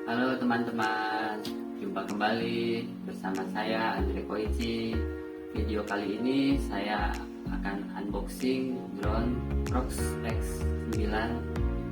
Halo teman-teman, jumpa kembali bersama saya Andre Koichi. Video kali ini saya akan unboxing drone ROX X9,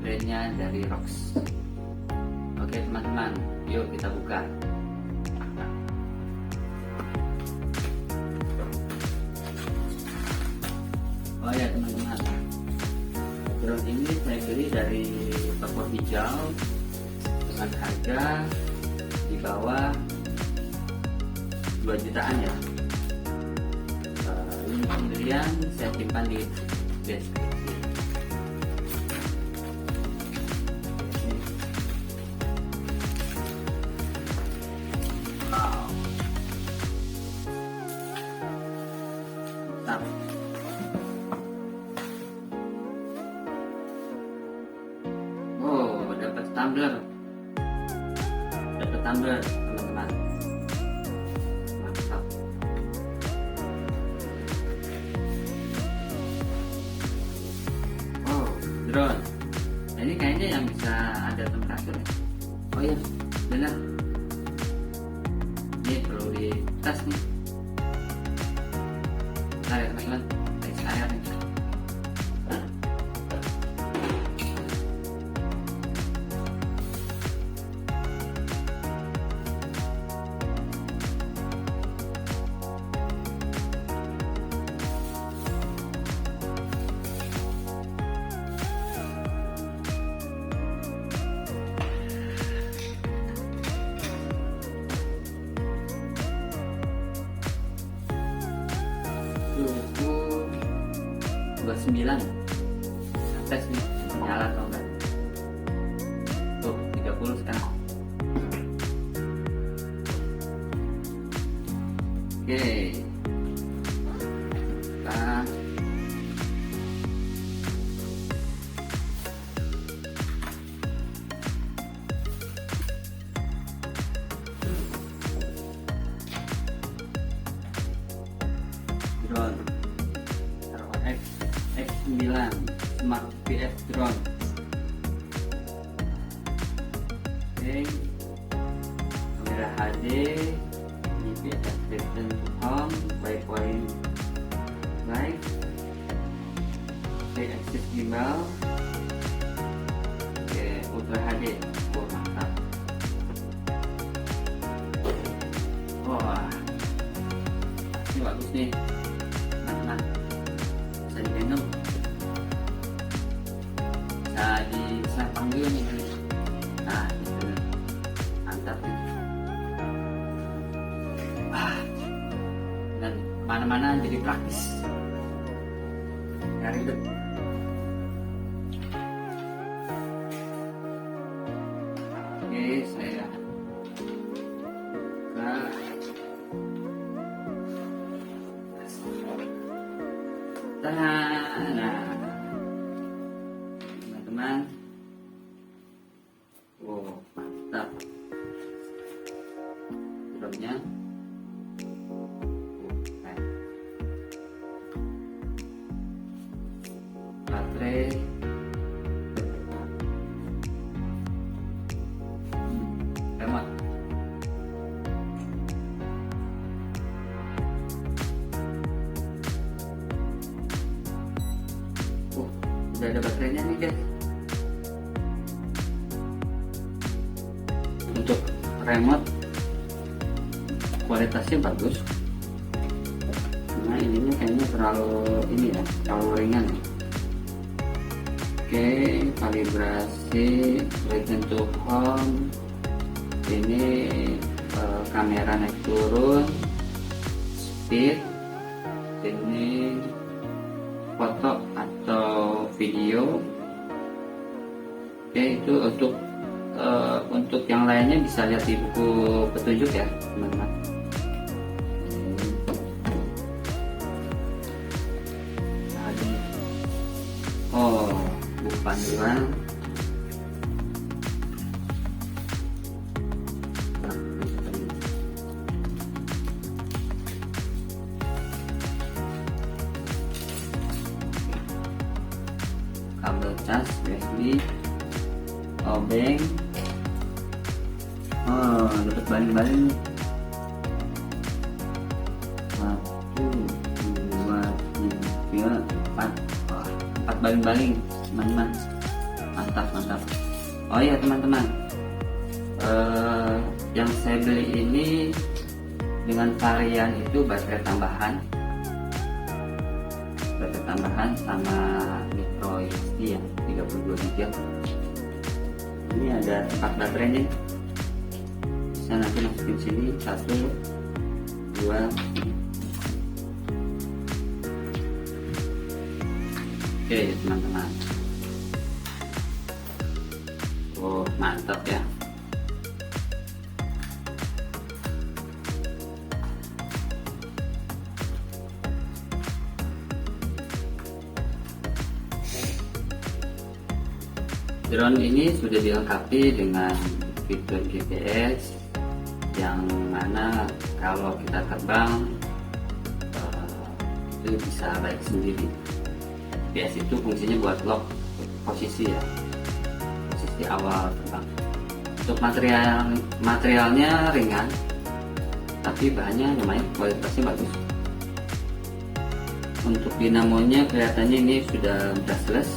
brandnya dari ROX. Oke teman-teman, yuk kita buka. Oh ya teman-teman, drone ini saya beli dari toko hijau dengan harga di bawah 2 jutaan ya. Link pembelian saya simpan di deskripsi. Wow. Mantap. Oh, dapat tumbler teman-teman, mantap. Oh, drone. Nah, ini kayaknya yang bisa ada temperatur ya. Oh iya, benar. Ini perlu dites nih. Nah ya teman-teman, tes air nih. Suhu 29. Tes nih, nyala atau enggak. Tuh, 30 sekarang. Oke. Kita drone ROX X9 Smart VS drone. Oke, kamera HD, GPS return to home by point light, axis gimbal, oke, Ultra HD. Oh, mantap. Wah, ini bagus nih teman-teman, bisa digendong, bisa panggil nih. Nah gitu, mantap nih. Dan mana-mana jadi praktis, nggak ribet. Oke, saya buka. Nah, teman-teman, wow, mantap drone-nya. Baterai, remote. Udah ada baterainya nih guys. Untuk remote kualitasnya bagus. Nah ininya kayaknya terlalu ringan ya. Oke, kalibrasi, return to home. Ini kamera naik turun, speed. Ini foto atau video. Oke, itu untuk yang lainnya bisa lihat di buku petunjuk ya teman-teman. Oh, buku panduan. Kabel cas USB, obeng, dapat baling-baling. 1, 2, 3, 4. Wah, 4 baling-baling teman-teman. Mantap. Oh ya teman-teman, yang saya beli ini dengan varian itu baterai tambahan sama micro USB ya, 32 GB. Ini ada 4 baterainya. Saya nanti masukin sini 1, 2, 3. Oke teman-teman. Oh mantap ya. Drone ini sudah dilengkapi dengan fitur GPS yang mana kalau kita terbang itu bisa balik sendiri. GPS itu fungsinya buat lock posisi ya, posisi awal terbang. Untuk materialnya ringan, tapi bahannya lumayan, kualitasnya bagus. Untuk dinamonya kelihatannya ini sudah brushless.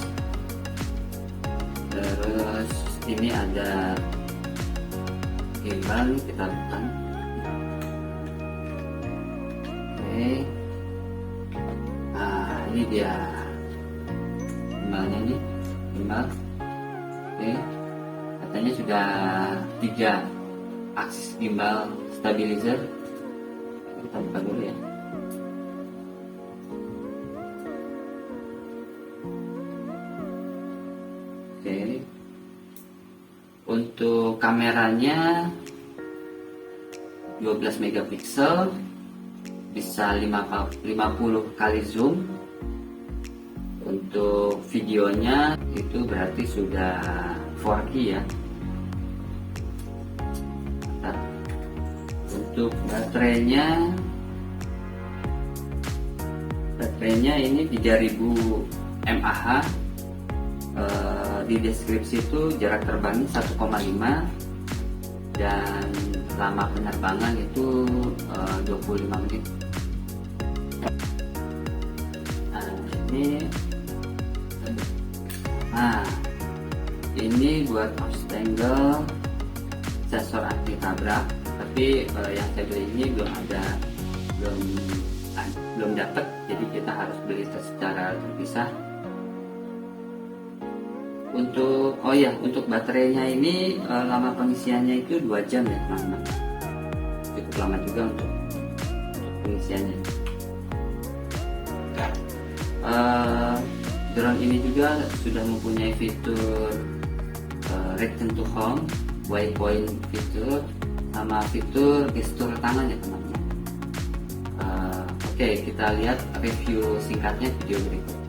Terus ini ada gimbal, kita tekan. Oke. Nah, ini dia gimbalnya nih, gimbal. Oke. Katanya sudah 3 aksis gimbal stabilizer. Kita buka dulu ya. Oke. Untuk kameranya 12 megapiksel, bisa 50 kali zoom. Untuk videonya itu berarti sudah 4K ya. Nah, untuk baterainya ini 3000 mAh. Di deskripsi itu jarak terbangnya 1,5 dan lama penerbangan itu 25 menit. Ini buat obstacle sensor anti tabrak, tapi yang saya beli ini belum dapat, jadi kita harus beli secara terpisah. Untuk baterainya ini lama pengisiannya itu 2 jam ya teman-teman. Cukup lama juga untuk pengisiannya. Drone ini juga sudah mempunyai fitur return to home, waypoint fitur, sama fitur gestur tangan ya teman-teman. Oke, kita lihat review singkatnya video berikut.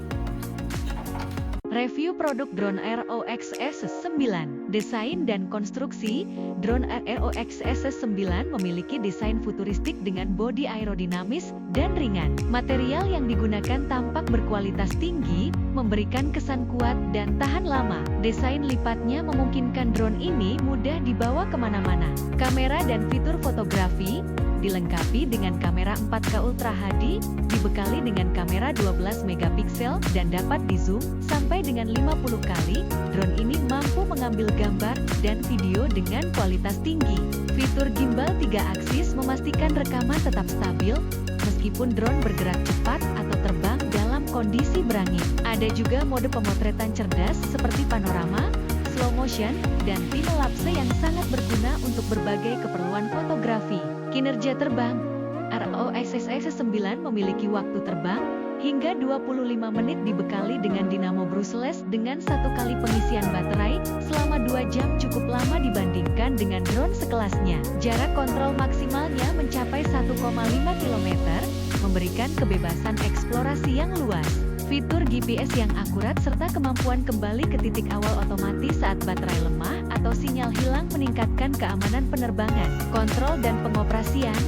Review produk drone ROXS9. Desain dan konstruksi, drone ROXS9 memiliki desain futuristik dengan bodi aerodinamis dan ringan. Material yang digunakan tampak berkualitas tinggi, memberikan kesan kuat dan tahan lama. Desain lipatnya memungkinkan drone ini mudah dibawa kemana-mana. Kamera dan fitur fotografi dilengkapi dengan kamera 4K Ultra HD, dibekali dengan kamera 12 megapiksel dan dapat di zoom sampai dengan 50 kali. Drone ini mampu mengambil gambar dan video dengan kualitas tinggi. Fitur gimbal 3 aksis memastikan rekaman tetap stabil meskipun drone bergerak cepat atau terbang dalam kondisi berangin. Ada juga mode pemotretan cerdas seperti panorama, slow motion, dan time lapse yang sangat berguna untuk berbagai keperluan fotografi. Kinerja terbang, ROXS9 memiliki waktu terbang hingga 25 menit dibekali dengan dinamo brushless dengan 1 kali pengisian baterai selama 2 jam, cukup lama dibandingkan dengan drone sekelasnya. Jarak kontrol maksimalnya mencapai 1,5 km, memberikan kebebasan eksplorasi yang luas. Fitur GPS yang akurat serta kemampuan kembali ke titik awal otomatis saat baterai lemah atau sinyal hilang meningkatkan keamanan penerbangan. Kontrol dan pengoperasian,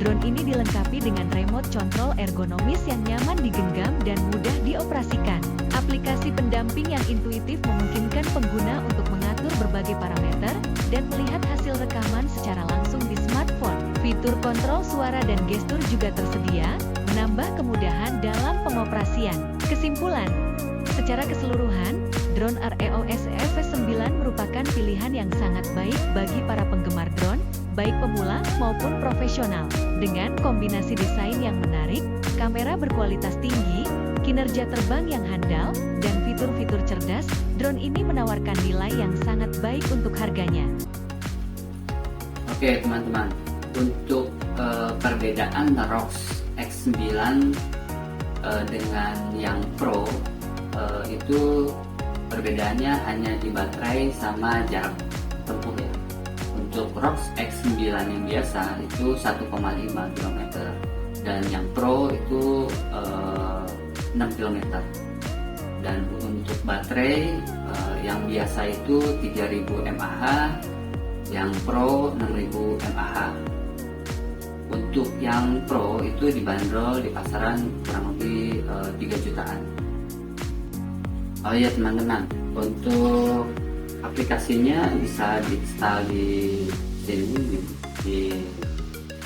drone ini dilengkapi dengan remote control ergonomis yang nyaman digenggam dan mudah dioperasikan. Aplikasi pendamping yang intuitif memungkinkan pengguna untuk mengatur berbagai parameter dan melihat hasil rekaman secara langsung di smartphone. Fitur kontrol suara dan gestur juga tersedia, menambah kemudahan dalam pengoperasian. Kesimpulan, secara keseluruhan, drone REOX S9 merupakan pilihan yang sangat baik bagi para penggemar drone, baik pemula maupun profesional. Dengan kombinasi desain yang menarik, kamera berkualitas tinggi, kinerja terbang yang handal, dan fitur-fitur cerdas, drone ini menawarkan nilai yang sangat baik untuk harganya. Oke teman-teman, untuk perbedaan ROX X9 dengan yang Pro, itu perbedaannya hanya di baterai sama jarak tempuh ya. Untuk ROX X9 yang biasa itu 1,5 km dan yang Pro itu 6 km. Dan untuk baterai yang biasa itu 3000 mAh, yang Pro 6000 mAh. Untuk yang Pro itu dibanderol di pasaran kurang lebih 3 jutaan. Oh iya teman-teman, untuk aplikasinya bisa diinstal di sini di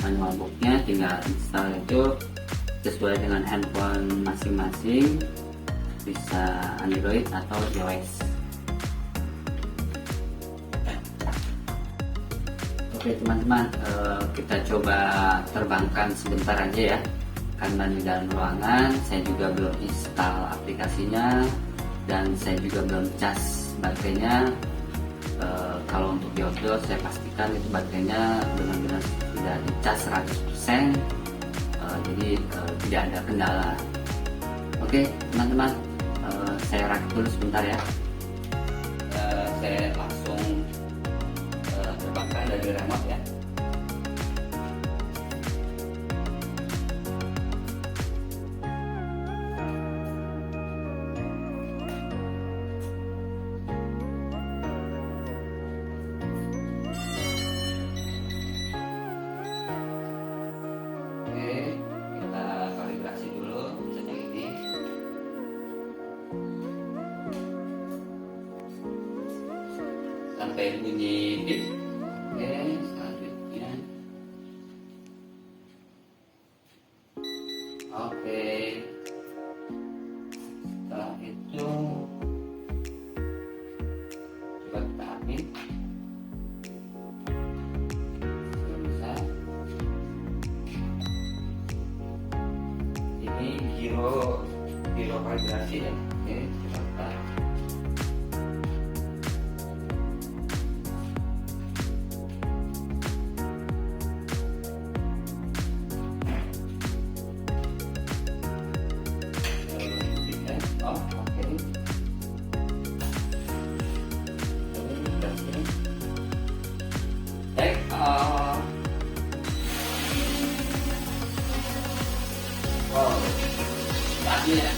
manual box-nya, tinggal install itu sesuai dengan handphone masing-masing, bisa Android atau iOS. Oke teman-teman, kita coba terbangkan sebentar aja ya, karena di dalam ruangan saya juga belum install aplikasinya dan saya juga belum cas baterainya. Kalau untuk di outdoor saya pastikan itu baterainya benar-benar sudah dicas 100%, jadi tidak ada kendala. Oke teman-teman, saya rakit dulu sebentar ya. Saya langsung terbangkan dari remote ya. Oke, kita kalibrasi dulu sejak ini. Sampai bunyi beep. Oke, selanjutnya. Oke. Setelah itu coba kita ambil. Bisa. Ini giro kalibrasi ya. Oke, kita take off. Wow, tadi ya.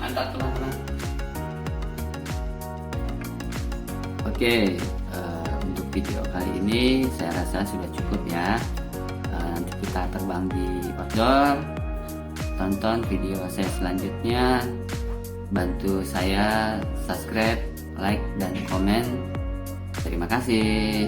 Mantap teman-teman. Oke, untuk video kali ini saya rasa sudah cukup ya. Nanti kita terbang di outdoor. Tonton video saya selanjutnya. Bantu saya subscribe, like, dan komen. Terima kasih.